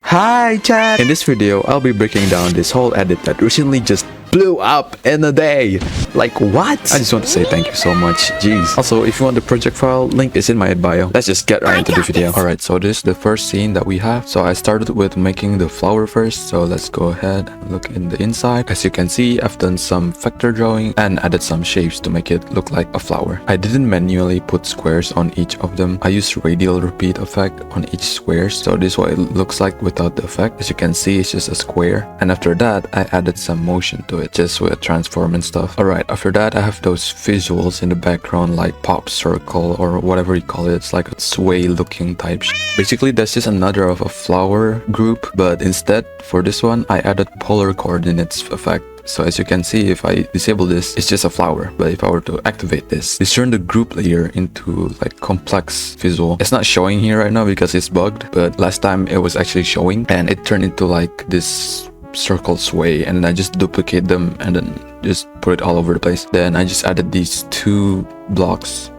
Hi chat! In this video, I'll be breaking down this whole edit that recently just blew up in a day. Like what? I just want to say thank you so much. Jeez. Also, if you want the project file, link is in my bio. Let's just get right into the video. Alright, so this is the first scene that we have. So I started with making the flower first. So let's go ahead and look in the inside. As you can see, I've done some vector drawing and added some shapes to make it look like a flower. I didn't manually put squares on each of them. I used radial repeat effect on each square. So this is what it looks like without the effect. As you can see, it's just a square. And after that, I added some motion to it, just with transform and stuff. Alright, after that, I have those visuals in the background like pop circle or whatever you call it. It's like a sway looking type. Basically, that's just another of a flower group, but instead for this one, I added polar coordinates effect. So as you can see, if I disable this, it's just a flower. But if I were to activate this turn the group layer into like complex visual. It's not showing here right now because it's bugged, but last time it was actually showing and it turned into like this circle sway, and then I just duplicate them and then just put it all over the place. Then I just added these two blocks.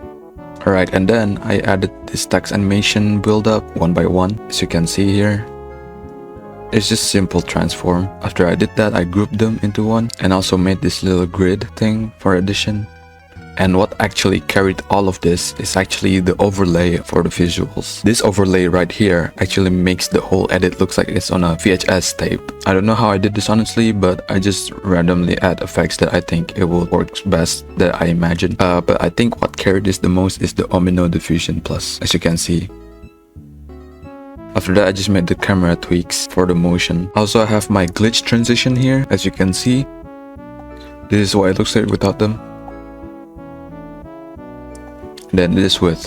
Alright, and then I added this text animation build up one by one. As you can see here, it's just simple transform. After I did that, I grouped them into one and also made this little grid thing for addition. And what actually carried all of this is actually the overlay for the visuals. This overlay right here actually makes the whole edit looks like it's on a VHS tape. I don't know how I did this honestly, but I just randomly add effects that I think it will work best that I imagine. But I think what carried this the most is the Omino Diffusion Plus, as you can see. After that, I just made the camera tweaks for the motion. Also, I have my glitch transition here, as you can see. This is what it looks like without them. Then this with.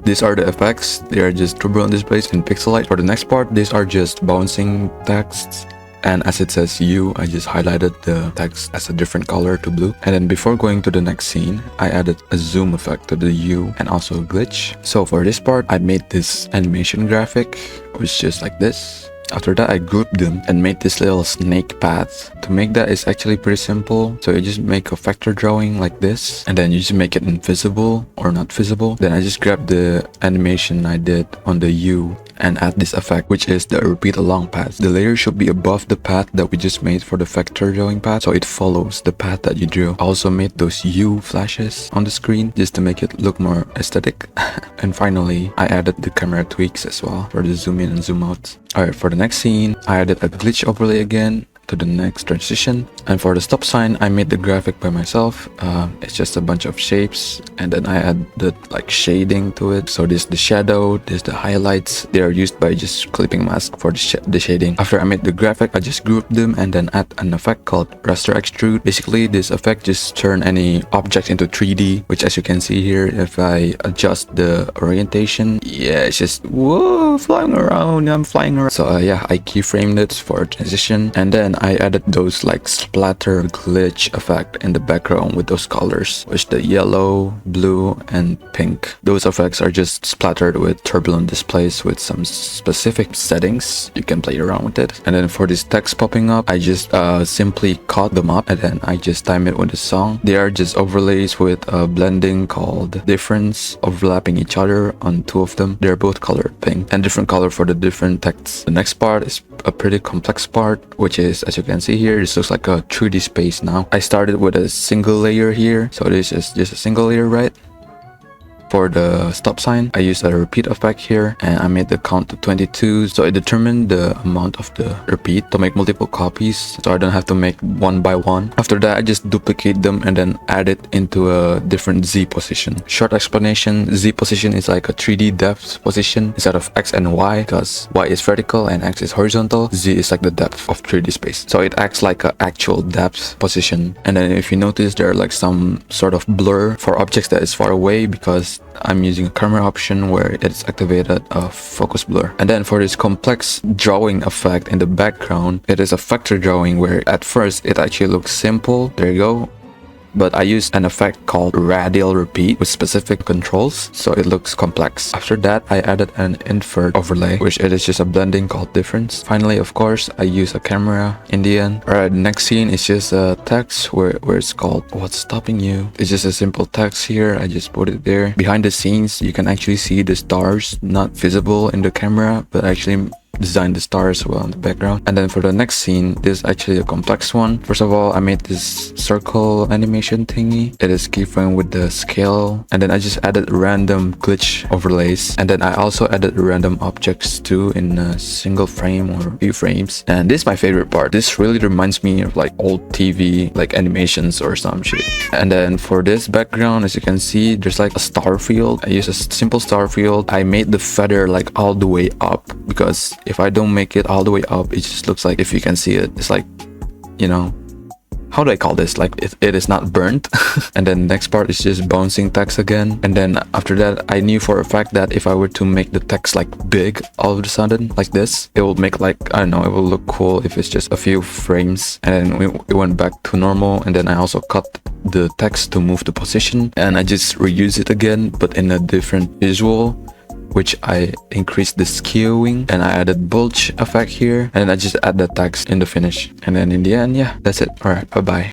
These are the effects. They are just turbulent displays in pixel light. For the next part, these are just bouncing texts. And as it says U, I just highlighted the text as a different color to blue. And then before going to the next scene, I added a zoom effect to the U and also a glitch. So for this part, I made this animation graphic, which is just like this. After that, I grouped them and made this little snake path. To make that is actually pretty simple. So you just make a vector drawing like this, and then you just make it invisible or not visible. Then I just grab the animation I did on the U and add this effect, which is the repeat along path. The layer should be above the path that we just made for the vector drawing path, so it follows the path that you drew. I also made those U flashes on the screen just to make it look more aesthetic. And finally, I added the camera tweaks as well for the zoom in and zoom out. Alright, for the next scene, I added a glitch overlay again to the next transition. And for the stop sign, I made the graphic by myself. It's just a bunch of shapes, and then I added like shading to it. So this is the shadow, this is the highlights. They are used by just clipping mask for the shading. After I made the graphic, I just grouped them and then add an effect called raster extrude. Basically, this effect just turn any object into 3D, which as you can see here, if I adjust the orientation, yeah, it's just whoa, flying around. I'm flying around. So yeah, I keyframed it for a transition, and then I added those like splatter glitch effect in the background with those colors, which the yellow, blue, and pink. Those effects are just splattered with turbulent displays with some specific settings. You can play around with it. And then for this text popping up, I just simply cut them up and then I just time it with the song. They are just overlays with a blending called difference, overlapping each other on two of them. They're both colored pink and different color for the different texts. The next part is a pretty complex part, which is, as you can see here, this looks like a 3D space now. I started with a single layer here, so this is just a single layer, right? For the stop sign, I used a repeat effect here and I made the count to 22, so it determined the amount of the repeat to make multiple copies, so I don't have to make one by one. After that, I just duplicate them and then add it into a different Z position. Short explanation, Z position is like a 3D depth position instead of X and Y, because Y is vertical and X is horizontal. Z is like the depth of 3D space, so it acts like an actual depth position. And then if you notice, there are like some sort of blur for objects that is far away because I'm using a camera option where it's activated a focus blur. And then for this complex drawing effect in the background, it is a vector drawing where at first it actually looks simple. There you go. but I used an effect called radial repeat with specific controls, so it looks complex. After that, I added an invert overlay, which it is just a blending called difference. Finally, of course, I use a camera in the end. Alright, next scene is just a text where it's called "What's Stopping You?" It's just a simple text here. I just put it there. Behind the scenes, you can actually see the stars not visible in the camera, but actually design the stars as well in the background. And then for the next scene, this is actually a complex one. First of all, I made this circle animation thingy. It is keyframe with the scale, and then I just added random glitch overlays, and then I also added random objects too in a single frame or few frames. And this is my favorite part. This really reminds me of like old TV like animations or some shit. And then for this background, as you can see, there's like a star field. I use a simple star field. I made the feather like all the way up, because if I don't make it all the way up, it just looks like, if you can see it, it's like, you know, how do I call this? Like it is not burnt. And then next part is just bouncing text again. And then after that, I knew for a fact that if I were to make the text like big all of a sudden like this, it will make like, I don't know, it will look cool if it's just a few frames. And then it went back to normal. And then I also cut the text to move the position, and I just reuse it again, but in a different visual, which I increased the skewing, and I added bulge effect here, and I just add the text in the finish. And then in the end, yeah, that's it. All right, bye bye.